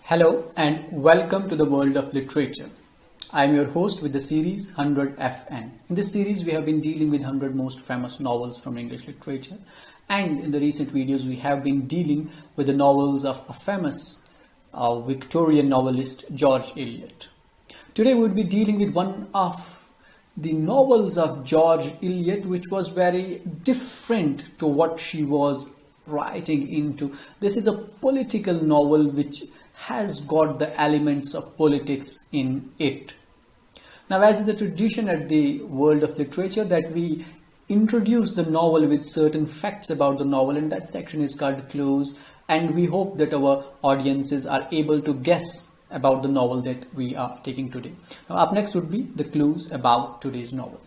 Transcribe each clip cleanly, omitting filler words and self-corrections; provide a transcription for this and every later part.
Hello and welcome to the world of literature. I am your host with the series 100 FN. In this series, we have been dealing with 100 most famous novels from English literature, and in the recent videos, we have been dealing with the novels of a famous Victorian novelist, George Eliot. Today, we will be dealing with one of the novels of George Eliot, which was very different to what she was writing into. This is a political novel which has got the elements of politics in it. Now, as is the tradition at the world of literature, that we introduce the novel with certain facts about the novel, and that section is called clues, and we hope that our audiences are able to guess about the novel that we are taking today. Now, up next would be the clues about today's novel.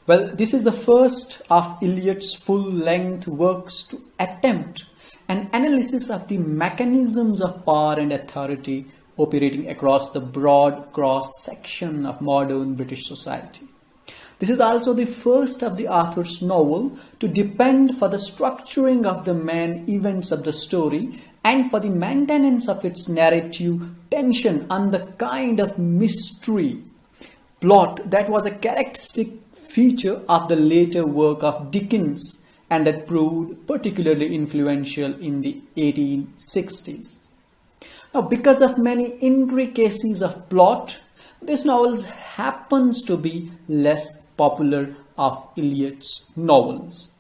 Well, this is the first of Eliot's full-length works to attempt an analysis of the mechanisms of power and authority operating across the broad cross-section of modern British society. This is also the first of the author's novel to depend for the structuring of the main events of the story and for the maintenance of its narrative tension on the kind of mystery plot that was a characteristic feature of the later work of Dickens and that proved particularly influential in the 1860s. Now, because of many intricacies of plot, this novel happens to be less popular of Eliot's novels.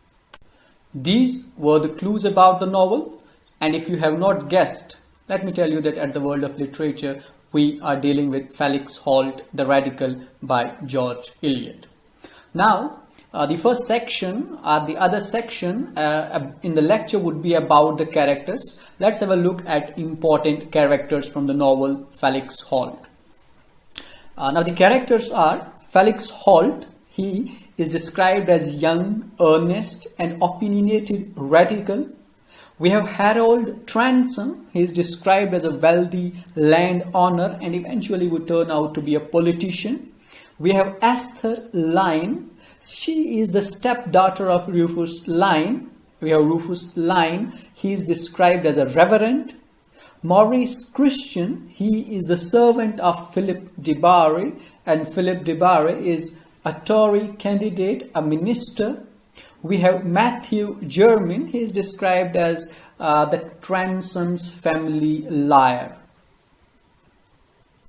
These were the clues about the novel, and if you have not guessed, let me tell you that at the world of literature, we are dealing with Felix, Holt, The Radical by George Eliot. Now, the first section, the other section in the lecture would be about the characters. Let's have a look at important characters from the novel Felix Holt. Now the characters are Felix Holt. He is described as young, earnest and opinionated radical. We have Harold Transome. He is described as a wealthy landowner and eventually would turn out to be a politician. We have Esther Lyne. She is the stepdaughter of Rufus Lyne. We have Rufus Lyne. He is described as a reverend. Maurice Christian. He is the servant of Philip de Barry, and Philip de Barry is a Tory candidate, a minister. We have Matthew Jermyn. He is described as the Transome's family liar.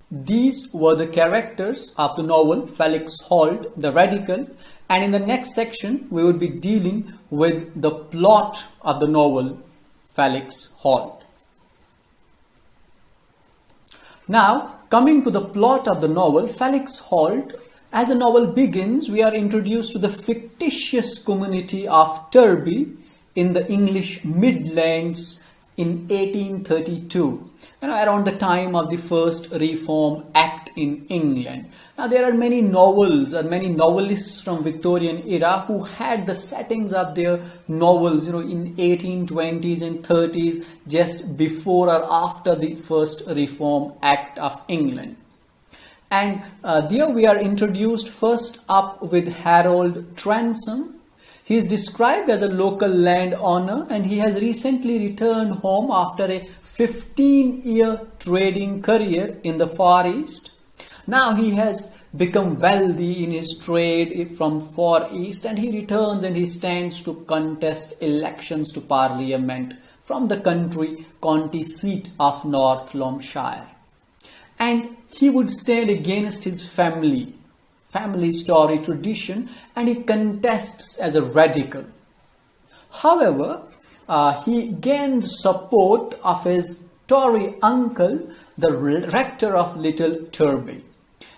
These were the characters of the novel Felix Holt, The Radical, and in the next section we will be dealing with the plot of the novel Felix Holt. Now, coming to the plot of the novel Felix Holt, as the novel begins, we are introduced to the fictitious community of Turby in the English Midlands in 1832, around the time of the first Reform Act in England. Now, there are many novels and many novelists from Victorian era who had the settings of their novels, in 1820s and 30s, just before or after the first Reform Act of England. And there we are introduced first up with Harold Transome. He is described as a local landowner and he has recently returned home after a 15-year trading career in the Far East. Now he has become wealthy in his trade from Far East and he returns and he stands to contest elections to Parliament from the county seat of North Loamshire. And he would stand against his family story tradition, and he contests as a radical. However, he gains support of his Tory uncle, the rector of Little Turby.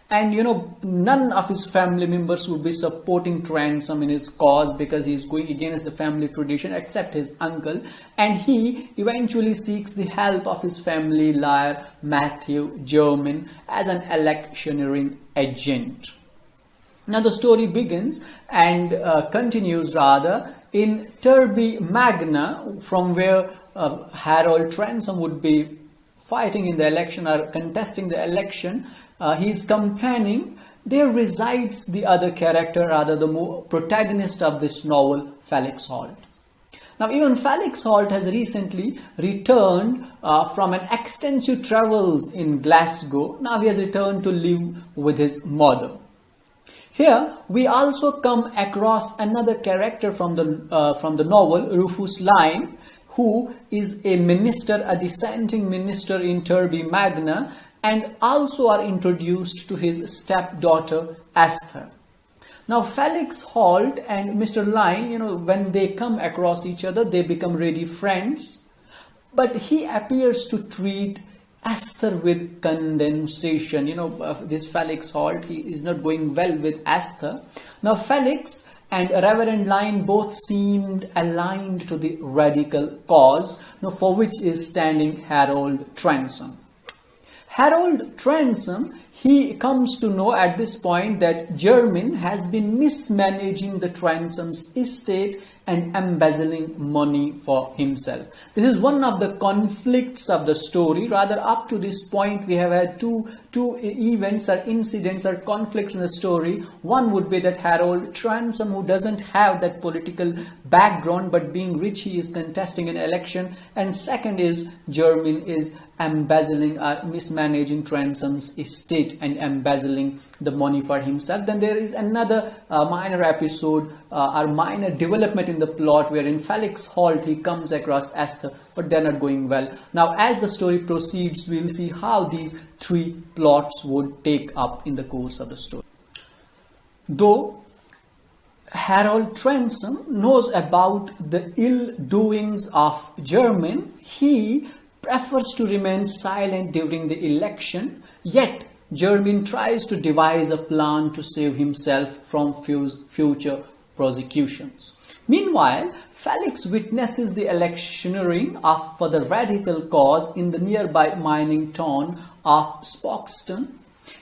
And none of his family members would be supporting Transome in his cause because he is going against the family tradition except his uncle, and he eventually seeks the help of his family liar Matthew Jermyn as an electioneering agent. Now the story begins and continues rather in Turby Magna, from where Harold Transome would be fighting in the election or contesting the election. He is campaigning. There resides the other character, rather the protagonist of this novel, Felix Holt. Now, even Felix Holt has recently returned from an extensive travels in Glasgow. Now he has returned to live with his mother. Here we also come across another character from the novel, Rufus Lyne, who is a minister, a dissenting minister in Turby Magna, and also are introduced to his stepdaughter Esther. Now Felix Holt and Mr. Lyne, when they come across each other, they become really friends. But he appears to treat Esther with condensation. This Felix Holt, he is not going well with Esther. Now Felix and Reverend Lyne both seemed aligned to the radical cause, for which is standing Harold Transome. Harold Transome, he comes to know at this point that Jermyn has been mismanaging the Transome's estate and embezzling money for himself. This is one of the conflicts of the story. Rather, up to this point, we have had two events or incidents or conflicts in the story. One would be that Harold Transome, who doesn't have that political background, but being rich, he is contesting an election. And second is Jermyn is embezzling or mismanaging Transome's estate and embezzling the money for himself. Then there is another minor episode or minor development in the plot wherein Felix Holt, he comes across Esther, but they're not going well. Now as the story proceeds, we'll see how these three plots would take up in the course of the story. Though Harold Transome knows about the ill doings of Jermyn, he prefers to remain silent during the election, yet Jermyn tries to devise a plan to save himself from future prosecutions. Meanwhile, Felix witnesses the electioneering for the radical cause in the nearby mining town of Spoxton.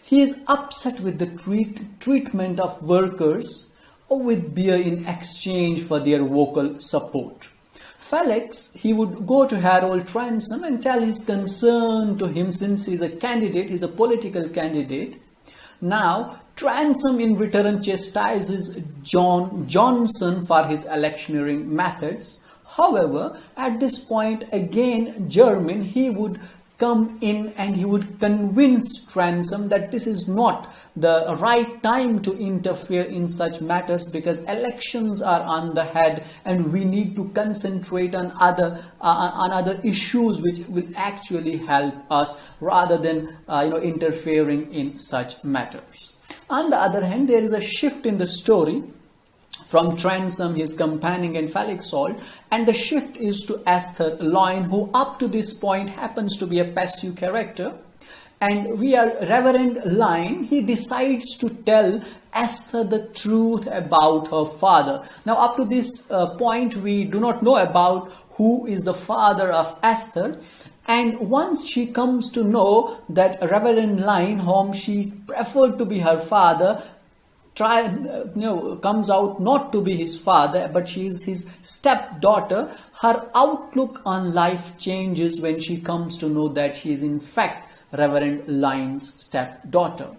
He is upset with the treatment of workers with beer in exchange for their vocal support. Felix, he would go to Harold Transome and tell his concern to him, since he's a candidate, he's a political candidate. Now, Transome in return chastises John Johnson for his electioneering methods. However, at this point again, Jermyn, he would come in and he would convince Transome that this is not the right time to interfere in such matters, because elections are on the head and we need to concentrate on other issues which will actually help us, rather than interfering in such matters. On the other hand, there is a shift in the story from Transome, his companion, and Felix Holt, and the shift is to Esther Lyne, who up to this point happens to be a passive character. And Reverend Lyne, he decides to tell Esther the truth about her father. Now up to this point, we do not know about who is the father of Esther. And once she comes to know that Reverend Lyne, whom she preferred to be her father, comes out not to be his father, but she is his stepdaughter, her outlook on life changes when she comes to know that she is in fact Reverend Lyne's stepdaughter.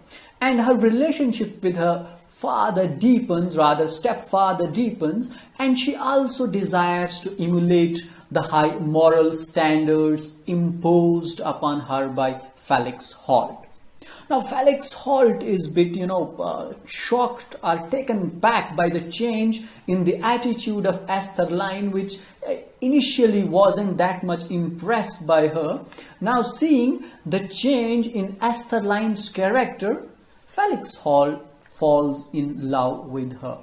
And her relationship with her stepfather deepens, and she also desires to emulate the high moral standards imposed upon her by Felix Holt. Now Felix Holt is a bit, shocked or taken back by the change in the attitude of Esther Lyne, which initially wasn't that much impressed by her. Now seeing the change in Esther Lyne's character, Felix Holt falls in love with her.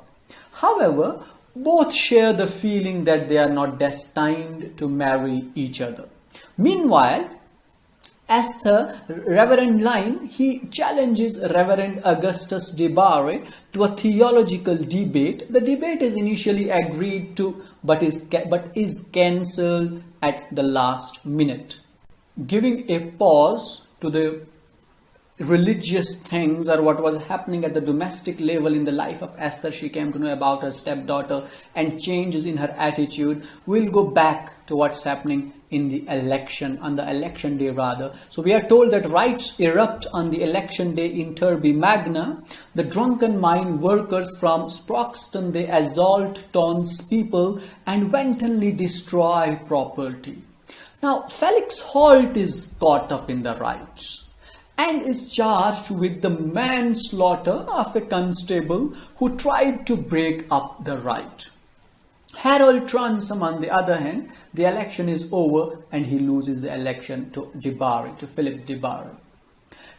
However, both share the feeling that they are not destined to marry each other. Meanwhile, Reverend Lyne, he challenges Reverend Augustus DeBarre to a theological debate. The debate is initially agreed to, but is cancelled at the last minute. Giving a pause to the religious things or what was happening at the domestic level in the life of Esther, she came to know about her stepdaughter and changes in her attitude. We'll go back to what's happening in the election, on the election day rather. So we are told that riots erupt on the election day in Turby Magna. The drunken mine workers from Sproxton, they assault townspeople and wantonly destroy property. Now Felix Holt is caught up in the riots and is charged with the manslaughter of a constable who tried to break up the riot. Harold Transome, on the other hand, the election is over and he loses the election to DeBarry, to Philip DeBarry.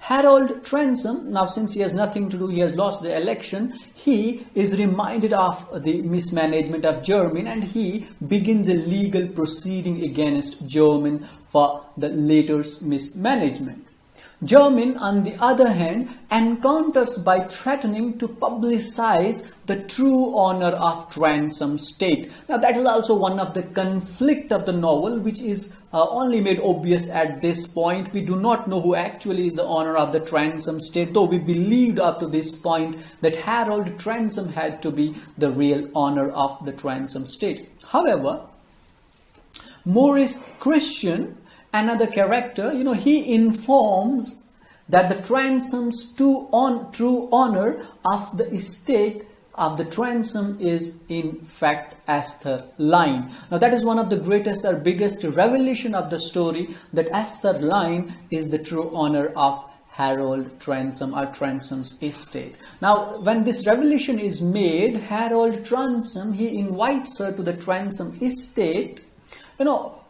Harold Transome, now since he has nothing to do, he has lost the election, he is reminded of the mismanagement of Jermyn and he begins a legal proceeding against Jermyn for the later's mismanagement. Jermyn, on the other hand, encounters by threatening to publicize the true honor of Transome's state. Now that is also one of the conflict of the novel, which is only made obvious at this point. We do not know who actually is the honor of the Transome state, though we believed up to this point that Harold Transome had to be the real honor of the Transome state. However, Maurice Christian, another character, he informs that the Transome's true honor of the estate of the Transome is in fact Esther Line. Now that is one of the greatest or biggest revelation of the story, that Esther Line is the true honor of Harold Transome or Transome's estate. Now when this revelation is made, Harold Transome, he invites her to the Transome estate,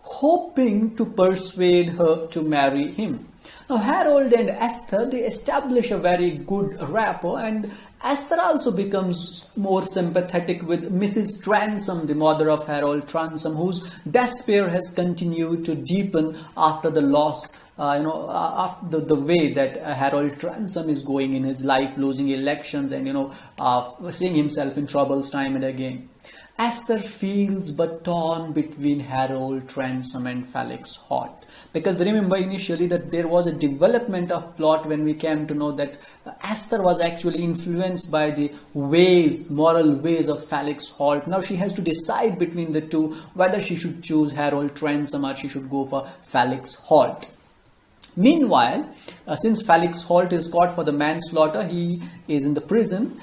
hoping to persuade her to marry him. Now Harold and Esther, they establish a very good rapport, and Esther also becomes more sympathetic with Mrs. Transome, the mother of Harold Transome, whose despair has continued to deepen after the loss, after the way that Harold Transome is going in his life, losing elections and, seeing himself in troubles time and again. Esther feels but torn between Harold Transome and Felix Holt. Because remember initially that there was a development of plot when we came to know that Esther was actually influenced by the moral ways of Felix Holt. Now she has to decide between the two, whether she should choose Harold Transome or she should go for Felix Holt. Meanwhile, since Felix Holt is caught for the manslaughter, he is in the prison.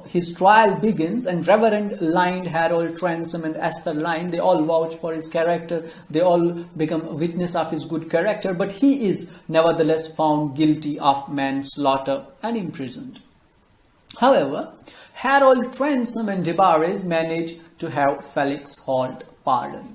His trial begins, and Reverend Lyne, Harold Transome and Esther Lyne, they all vouch for his character. They all become witness of his good character, but he is nevertheless found guilty of manslaughter and imprisoned. However, Harold Transome and DeBarry manage to have Felix Holt pardoned.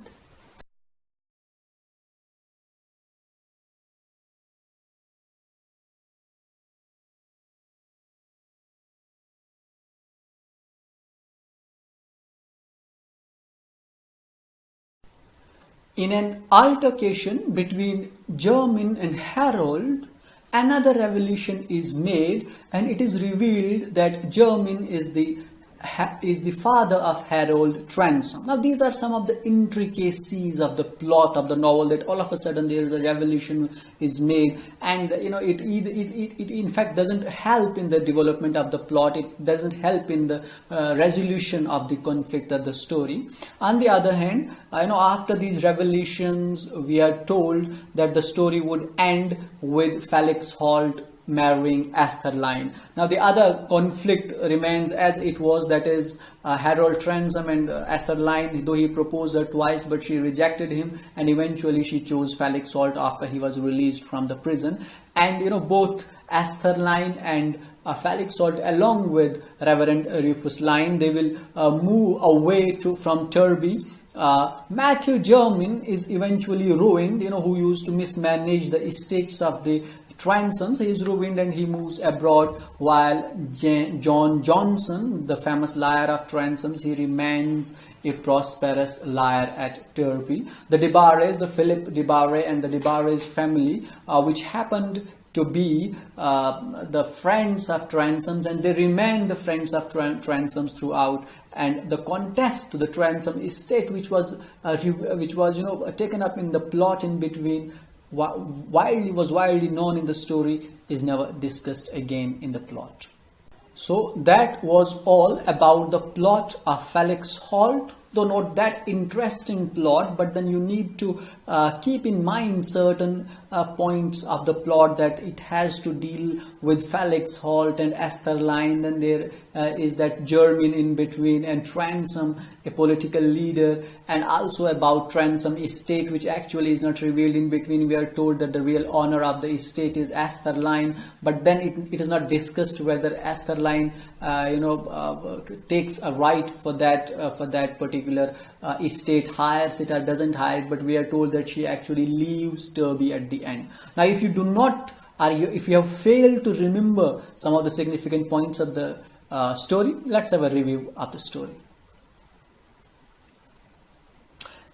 In an altercation between Jermyn and Harold, another revelation is made, and it is revealed that Jermyn is the father of Harold Transome. Now these are some of the intricacies of the plot of the novel, that all of a sudden there is a revelation is made, and it in fact doesn't help in the development of the plot. It doesn't help in the resolution of the conflict of the story. On the other hand, after these revelations, we are told that the story would end with Felix Holt marrying Esther Lyne. Now the other conflict remains as it was, that is Harold Transome and Esther Lyne, though he proposed her twice but she rejected him, and eventually she chose Felix Holt after he was released from the prison. And both Esther Lyne and Felix Holt, along with Reverend Rufus Lyne, they will move away from Turby. Matthew Jermyn is eventually ruined, who used to mismanage the estates of the Transomes. He is ruined and he moves abroad, while John Johnson, the famous liar of Transomes, he remains a prosperous liar at Turby. The DeBarrys, the Philip DeBarry and the DeBarrys family, which happened to be the friends of Transomes, and they remain the friends of Transomes throughout. And the contest to the Transome estate, which was taken up in the plot in between, was widely known in the story, is never discussed again in the plot. So that was all about the plot of Felix Holt. though not that interesting plot, but then you need to keep in mind certain points of the plot, that it has to deal with Felix, Holt and Esther Line. Then there is that German in between, and Transome, a political leader, and also about Transome estate, which actually is not revealed in between. We are told that the real owner of the estate is Esther Line, but then it is not discussed whether Esther Line takes a right for that particular estate, hires it or doesn't hire it, but we are told that she actually leaves Derby at the end. Now, if you do not, or if you have failed to remember some of the significant points of the story, let's have a review of the story.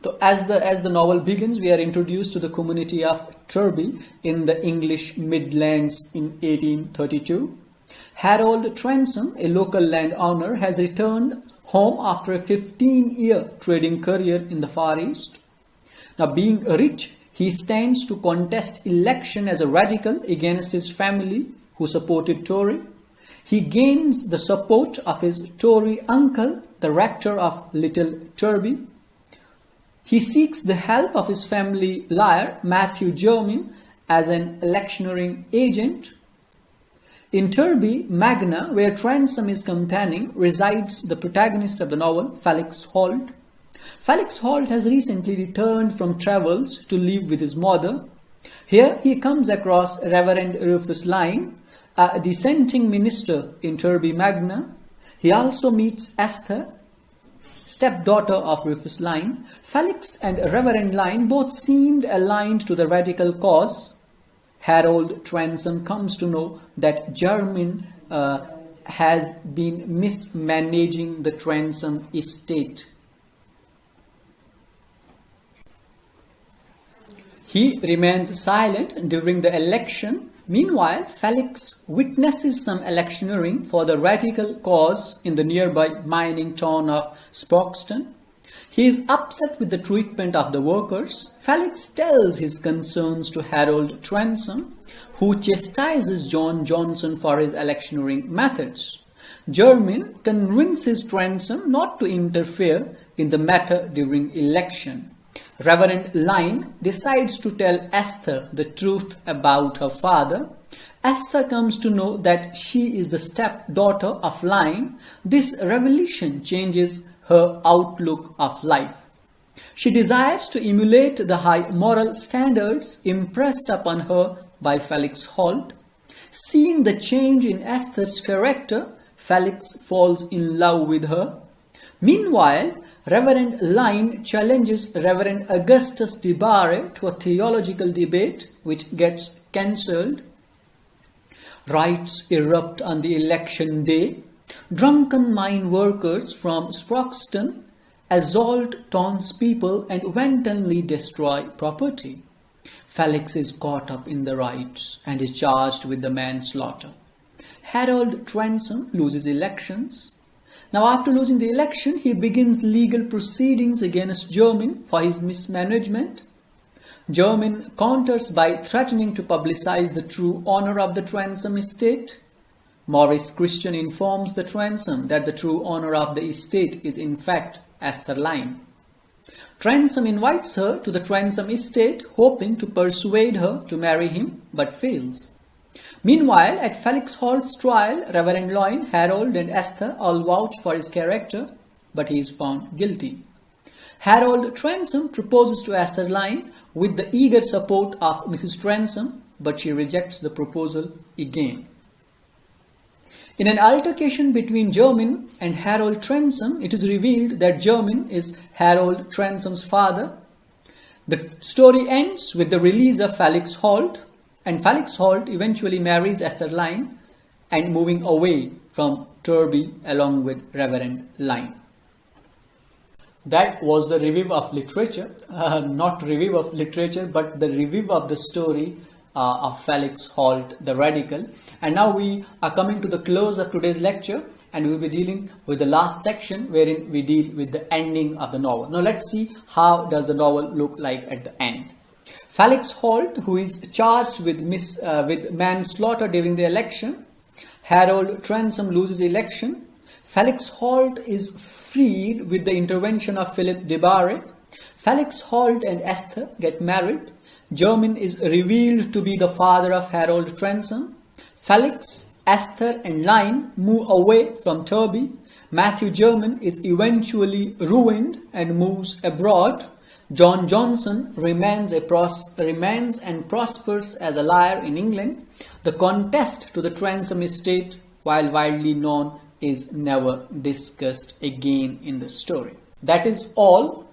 So as the novel begins, we are introduced to the community of Derby in the English Midlands in 1832. Harold Transome, a local landowner, has returned home after a 15-year trading career in the Far East. Now, being rich, he stands to contest election as a radical against his family, who supported Tory. He gains the support of his Tory uncle, the rector of Little Derby. He seeks the help of his family lawyer, Matthew Jermyn, as an electioneering agent. In Derby Magna, where Transome is campaigning, resides the protagonist of the novel, Felix Holt. Felix Holt has recently returned from travels to live with his mother. Here he comes across Reverend Rufus Lyne, a dissenting minister in Derby Magna. He also meets Esther, stepdaughter of Rufus Lyne. Felix and Reverend Lyne both seemed aligned to the radical cause. Harold Transome comes to know that Jermyn has been mismanaging the Transome estate. He remains silent during the election. Meanwhile, Felix witnesses some electioneering for the radical cause in the nearby mining town of Sproxton. He is upset with the treatment of the workers. Felix tells his concerns to Harold Transome, who chastises John Johnson for his electioneering methods. Jermyn convinces Transome not to interfere in the matter during election. Reverend Lyne decides to tell Esther the truth about her father. Esther comes to know that she is the stepdaughter of Lyne. This revelation changes her outlook of life. She desires to emulate the high moral standards impressed upon her by Felix Holt. Seeing the change in Esther's character, Felix falls in love with her. Meanwhile, Reverend Lyne challenges Reverend Augustus DeBarre to a theological debate, which gets cancelled. Riots erupt on the election day. Drunken mine workers from Sproxton assault townspeople and wantonly destroy property. Felix is caught up in the riots and is charged with the manslaughter. Harold Transome loses elections. Now, after losing the election, he begins legal proceedings against Jermyn for his mismanagement. Jermyn counters by threatening to publicize the true owner of the Transome estate. Maurice Christian informs the Transome that the true owner of the estate is in fact Esther Lyne. Transome invites her to the Transome estate, hoping to persuade her to marry him, but fails. Meanwhile, at Felix Holt's trial, Reverend Lyne, Harold and Esther all vouch for his character, but he is found guilty. Harold Transome proposes to Esther Lyne with the eager support of Mrs. Transome, but she rejects the proposal again. In an altercation between Jermyn and Harold Transome, it is revealed that Jermyn is Harold Transome's father. The story ends with the release of Felix Holt, and Felix Holt eventually marries Esther Lyne and moving away from Derby along with Reverend Lyne. That was the review of literature, not review of literature, but the review of the story of Felix Holt, the radical. And now we are coming to the close of today's lecture, and we will be dealing with the last section wherein we deal with the ending of the novel. Now let's see how does the novel look like at the end. Felix Holt, who is charged with manslaughter during the election. Harold Transome loses election. Felix Holt is freed with the intervention of Philip de Barre. Felix Holt and Esther get married. Jermyn is revealed to be the father of Harold Transome. Felix, Esther and Line move away from Turby. Matthew Jermyn is eventually ruined and moves abroad. John Johnson remains and prospers as a liar in England. The contest to the Transome estate, while widely known, is never discussed again in the story. That is all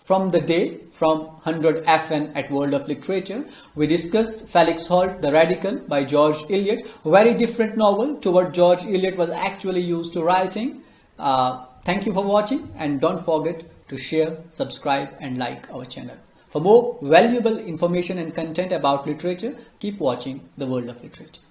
from the day from 100 FN at World of Literature. We discussed Felix Holt, The Radical by George Eliot. Very different novel to what George Eliot was actually used to writing. Thank you for watching, and don't forget to share, subscribe and like our channel. For more valuable information and content about literature, keep watching the World of Literature.